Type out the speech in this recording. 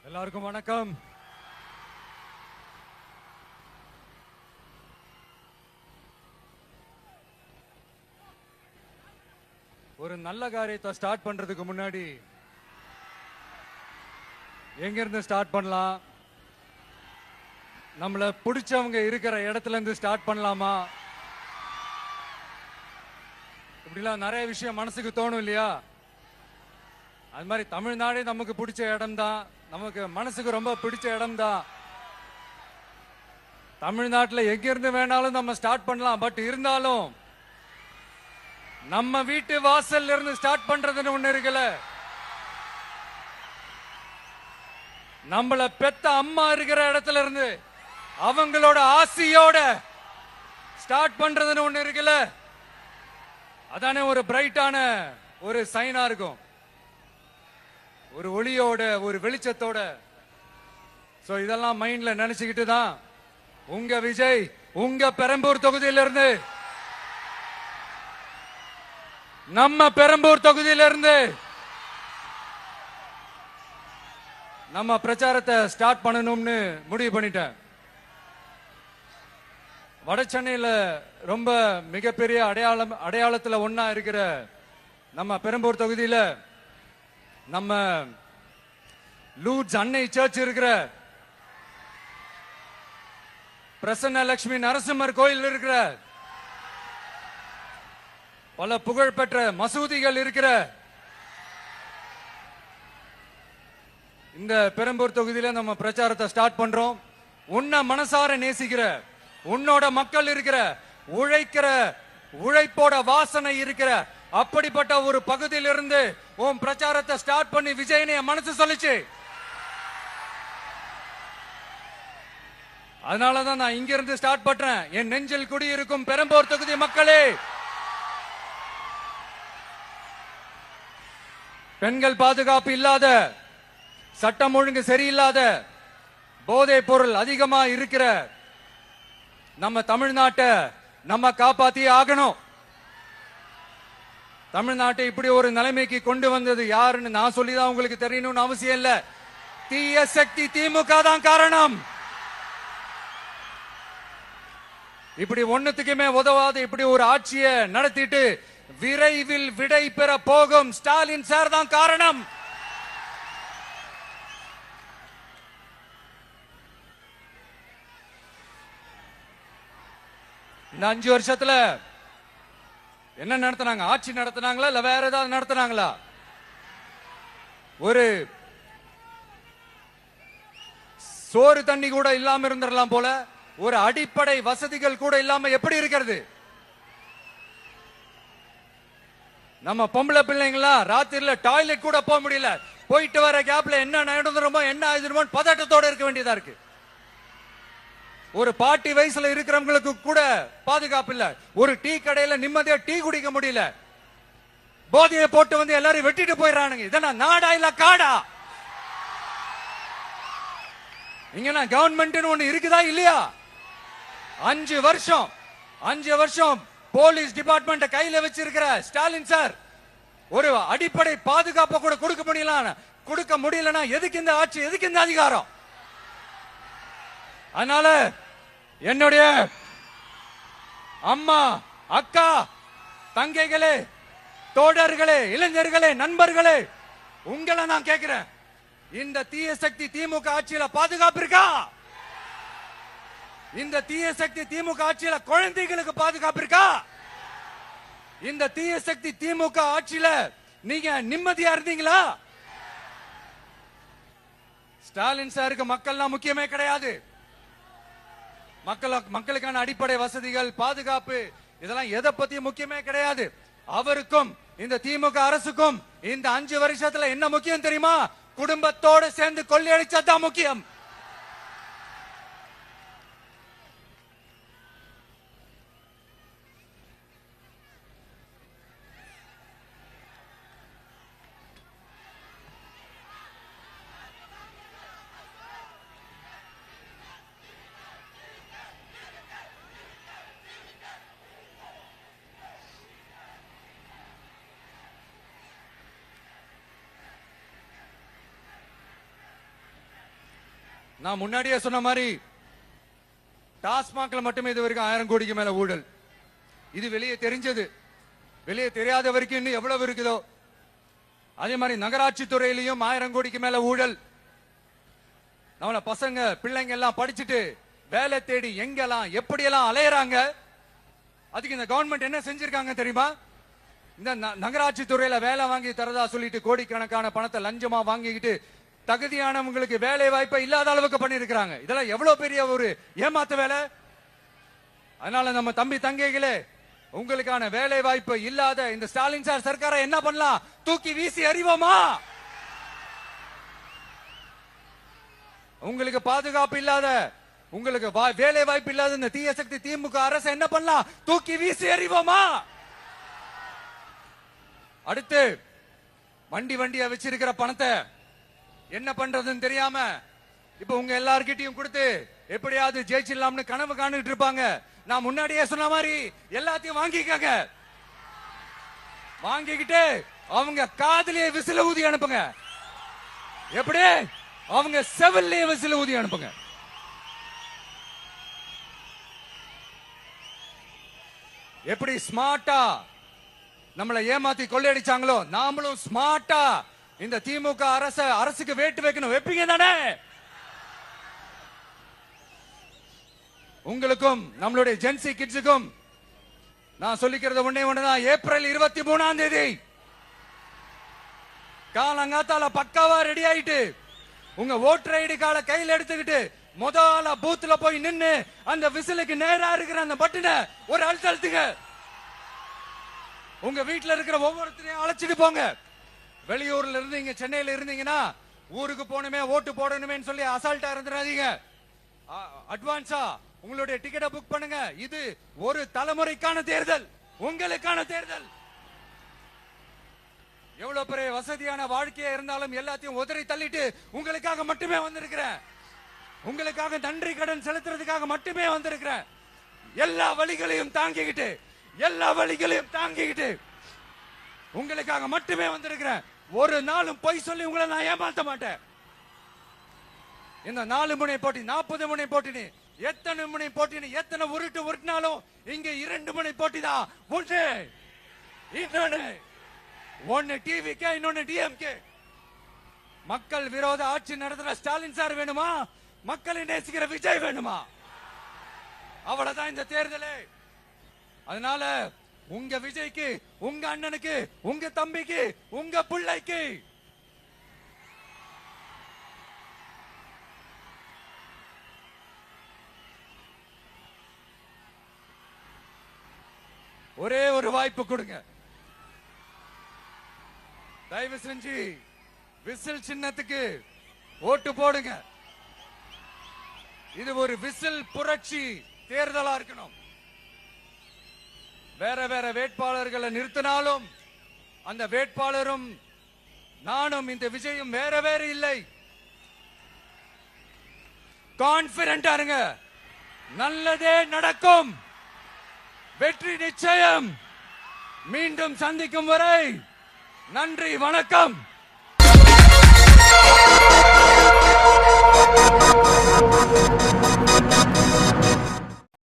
எல்லாருக்கும் வணக்கம். ஒரு நல்ல காரியத்தை ஸ்டார்ட் பண்றதுக்கு முன்னாடி எங்க இருந்து ஸ்டார்ட் பண்ணலாம், நம்மள பிடிச்சவங்க இருக்கிற இடத்துல இருந்து ஸ்டார்ட் பண்ணலாமா, இப்படிலாம் நிறைய விஷயம் மனசுக்கு தோணும் இல்லையா? அது மாதிரி தமிழ்நாடே நமக்கு பிடிச்ச இடம் தான், நமக்கு மனசுக்கு ரொம்ப பிடிச்ச இடம் தான். தமிழ்நாட்டில் எங்க இருந்து வேணாலும் நம்ம ஸ்டார்ட் பண்ணலாம். பட் இருந்தாலும் நம்ம வீட்டு வாசல்ல இருந்து ஸ்டார்ட் பண்றதுன்னு ஒண்ணு இருக்குல்ல. நம்மள பெத்த அம்மா இருக்கிற இடத்துல இருந்து அவங்களோட ஆசியோட ஸ்டார்ட் பண்றதுன்னு ஒண்ணு இருக்குல்ல. அதானே ஒரு பிரைட்டான ஒரு சைனா இருக்கும், ஒரு ஒளியோட, ஒரு வெளிச்சத்தோட. சோ இதெல்லாம் மைண்ட்ல நினைச்சுக்கிட்டு தான் உங்க விஜய் உங்க பெரம்பூர் தொகுதியிலிருந்து, நம்ம பெரம்பூர் தொகுதியிலிருந்து நம்ம பிரச்சாரத்தை ஸ்டார்ட் பண்ணணும்னு முடிவு பண்ணிட்டேன். வட சென்னையில ரொம்ப மிகப்பெரிய அடையாளத்துல ஒன்னா இருக்கிற நம்ம பெரம்பூர் தொகுதியில நம்ம லூட்ஸ் அன்னை சர்ச் இருக்கிற, பிரசன்ன லட்சுமி நரசிம்மர் கோயில் இருக்கிற, பல புகழ்பெற்ற மசூதிகள் இருக்கிற இந்த பெரம்பூர் தொகுதியில நம்ம பிரச்சாரத்தை ஸ்டார்ட் பண்றோம். உன்னை மனசார நேசிக்கிற, உன்னோட மக்கள் இருக்கிற, உழைக்கிற, உழைப்போட வாசனை இருக்கிற அப்படிப்பட்ட ஒரு பகுதியிலிருந்து உன் பிரச்சாரத்தை ஸ்டார்ட் பண்ணி விஜயனை மனசு சொல்லிச்சு. அதனாலதான் நான் இங்க இருந்து ஸ்டார்ட் பண்றேன். என் நெஞ்சில் குடியிருக்கும் பெரம்பூர் தொகுதி மக்களே, பெண்கள் பாதுகாப்பு இல்லாத, சட்டம் ஒழுங்கு சரியில்லாத, போதைப் பொருள் அதிகமா இருக்கிற நம்ம தமிழ்நாட்டை நம்ம காப்பாத்தி ஆகணும். தமிழ்நாட்டை இப்படி ஒரு நிலைமைக்கு கொண்டு வந்தது யாருன்னு நான் சொல்லிதான் உங்களுக்கு தெரியணும்னு அவசியம் இல்ல. தீய சக்தி திமுக தான் காரணம். இப்படி ஒண்ணுத்துக்குமே உதவாத இப்படி ஒரு ஆட்சியை நடத்திட்டு விரைவில் விடை பெற போகும் ஸ்டாலின் சார் தான் காரணம். இந்த 5 வருஷத்துல என்ன நடத்தினாங்க? ஆட்சி நடத்தினாங்களா இல்ல வேற ஏதாவது நடத்தினாங்களா? ஒரு சோறு தண்ணி கூட இல்லாம இருந்திரலாம் போல, ஒரு அடிப்படை வசதிகள் கூட இல்லாம எப்படி இருக்கிறது? நம்ம பொம்பளை பிள்ளைங்களா ராத்திரில டாய்லெட் கூட போக முடியல. போயிட்டு வர கேப்ல என்ன நடந்துருமோ என்ன ஆயிடுமோ பதட்டத்தோட இருக்க வேண்டியதா இருக்கு. ஒரு பாட்டி வயசுல இருக்கிறவங்களுக்கு கூட பாதுகாப்பு இல்ல. ஒரு டீ கடையில நிம்மதியா டீ குடிக்க முடியல. போதையை போட்டு வந்து எல்லாரும் வெட்டிட்டு போயிடறானுங்க. இதெல்லாம் நாடா இல்ல காடா? இங்க கவர்மெண்ட் ஒண்ணு இருக்குதா இல்லையா? 5 வருஷம் போலீஸ் டிபார்ட்மெண்ட் கையில வச்சிருக்கிற ஸ்டாலின் சார் ஒரு அடிப்படை பாதுகாப்பை கூட கொடுக்க முடியலன்னா எதுக்கு இந்த ஆட்சி, எதுக்கு இந்த அதிகாரம்? அதனால என்னுடைய அம்மா, அக்கா, தங்கைகளே, தோழர்களே, இளைஞர்களே, நண்பர்களே, உங்களை நான் கேட்கிறேன், இந்த தீய சக்தி திமுக ஆட்சியில பாதுகாப்பு இருக்கா? இந்த தீய சக்தி திமுக ஆட்சியில குழந்தைகளுக்கு பாதுகாப்பு இருக்கா? இந்த தீய சக்தி திமுக ஆட்சியில நீங்க நிம்மதியா இருந்தீங்களா? ஸ்டாலின் சாருக்கு மக்கள்லாம் முக்கியமே கிடையாது. மக்களுக்கான அடிப்படை வசதிகள், பாதுகாப்பு, இதெல்லாம் எதை பத்தி முக்கியமே கிடையாது. அவருக்கும் இந்த திமுக அரசுக்கும் இந்த 5 வருஷத்துல என்ன முக்கியம் தெரியுமா? குடும்பத்தோடு சேர்ந்து கொள்ளையடிச்சதான் முக்கியம். நான் முன்னாடியே சொன்ன மாதிரி டாஸ்மாக்ல மட்டுமே இது வரைக்கும் 1000 கோடிக்கு மேல ஊழல். இது வெளியே தெரிஞ்சது, வெளியே தெரியாத வரைக்கும் இன்னும் எவ்வளவு இருக்குதோ. அதே மாதிரி நகராட்சி துறையிலையும் 1000 கோடிக்கு மேல ஊழல். நம்மள பசங்க பிள்ளைங்க எல்லாம் படிச்சுட்டு வேலை தேடி எங்கெல்லாம் எப்படியெல்லாம் அலையறாங்க. அதுக்கு இந்த கவர்மெண்ட் என்ன செஞ்சிருக்காங்க தெரியுமா? இந்த நகராட்சி துறையில வேலை வாங்கி தரதா சொல்லிட்டு கோடிக்கணக்கான பணத்தை லஞ்சமா வாங்கிக்கிட்டு தகுதியானவங்களுக்கு வேலை வாய்ப்பை இல்லாத அளவுக்கு பண்ணிருக்காங்க. இதெல்லாம் எவ்வளவு பெரிய ஒரு ஏமாத்து வேலை. அதனால நம்ம தம்பி தங்கைகளே, உங்களுக்கான வேலை வாய்ப்பு இல்லாத இந்த ஸ்டாலின் சார் சர்க்காரை என்ன பண்ணலாம்? தூக்கி வீசி அறிவோமா? உங்களுக்கு பாதுகாப்பு இல்லாத, உங்களுக்கு வேலை வாய்ப்பு இல்லாத இந்த தீய சக்தி திமுக அரசு என்ன பண்ணலாம்? தூக்கி வீசி அறிவோமா? அடுத்து வண்டியா வச்சிருக்கிற பணத்தை என்ன பண்றதுன்னு தெரியாம இப்ப உங்க எல்லார்கிட்டையும் கொடுத்து எப்படியாவது ஜெயிச்சிடலாம்னு கனவு காணிட்டு இருப்பாங்க. நான் முன்னாடியே சொன்ன மாதிரி எல்லாத்தையும் வாங்கிக்கங்க. வாங்கிக்கிட்டு அவங்க காதுலயே விசில ஊதி அனுப்புங்க. எப்படி? அவங்க செவிலே விசில ஊதி அனுப்புங்க. எப்படி ஸ்மார்ட்டா நம்மளை ஏமாத்தி கொள்ளையடிச்சாங்களோ, நாமளும் ஸ்மார்ட்டா இந்த திமுக அரசுக்கு வேட்டு வைக்கணும். வைப்பீங்க தானே? உங்களுக்கும் நம்மளுடைய ஜென்சி கிட்ஸுக்கும் நான் சொல்லிக்கிறது ஒண்ணே ஒண்ணுதான். ஏப்ரல் 23ஆம் தேதி காலங்காத்தால பக்காவா ரெடி ஆயிட்டு உங்க ஓட்டர் ஐடி கார்டை கையில் எடுத்துக்கிட்டு முதல்ல பூத்துல போய் நின்னு அந்த விசிலுக்கு நேரா இருக்கிற அந்த பட்டனை ஒரு அழுத்துங்க. உங்க வீட்டுல இருக்கிற ஒவ்வொருத்தரையும் அழைச்சிட்டு போங்க. வெளியூர்ல இருந்து இங்க சென்னையில இருந்தீங்கன்னா ஊருக்கு போகணுமே ஓட்டு போடணுமே சொல்லி அசால்ட்டா இருந்துடாதீங்க. அட்வான்ஸா உங்களுடைய டிக்கெட்டை புக் பண்ணுங்க. இது ஒரு தலைமுறைக்கான தேர்தல், உங்களுக்கான தேர்தல். எவ்வளவு பெரிய வசதியான வாழ்க்கையா இருந்தாலும் எல்லாத்தையும் உதறி தள்ளிட்டு உங்களுக்காக மட்டுமே வந்திருக்கிறேன். உங்களுக்காக நன்றி கடன் செலுத்துறதுக்காக மட்டுமே வந்திருக்கிறேன். எல்லா வழிகளையும் தாங்கிக்கிட்டு உங்களுக்காக மட்டுமே வந்திருக்கிறேன். ஒரு நாளும் பொய் சொல்லி உங்களை நான் ஏமாத்த மாட்டேன். இந்த 4 முனை போட்டி 40 முனை போட்டி எத்தனை முனை போட்டி எத்தனை உருட்டினாலும் இங்க 2 முனை போட்டி தான். ஒன்னு டிவிக்கு, இன்னொன்னு டிஎம்கே. மக்கள் விரோத ஆட்சி நடத்துற ஸ்டாலின் சார் வேணுமா? மக்களை நேசிக்கிற விஜய் வேணுமா? அவ்வளவுதான் இந்த தேர்தலே. அதனால உங்க விஜய்க்கு, உங்க அண்ணனுக்கு, உங்க தம்பிக்கு, உங்க பிள்ளைக்கு ஒரே ஒரு வாய்ப்பு கொடுங்க. தயவு செஞ்சு விசில் சின்னத்துக்கு ஓட்டு போடுங்க. இது ஒரு விசில் புரட்சி தேர்தலா இருக்கணும். வேற வேற வேட்பாளர்களை நிறுத்தினாலும் அந்த வேட்பாளரும் நானும் இந்த விஜயும் வேற வேற இல்லை. கான்பிடென்டா இருங்க. நல்லதே நடக்கும். வெற்றி நிச்சயம். மீண்டும் சந்திக்கும் வரை நன்றி, வணக்கம்.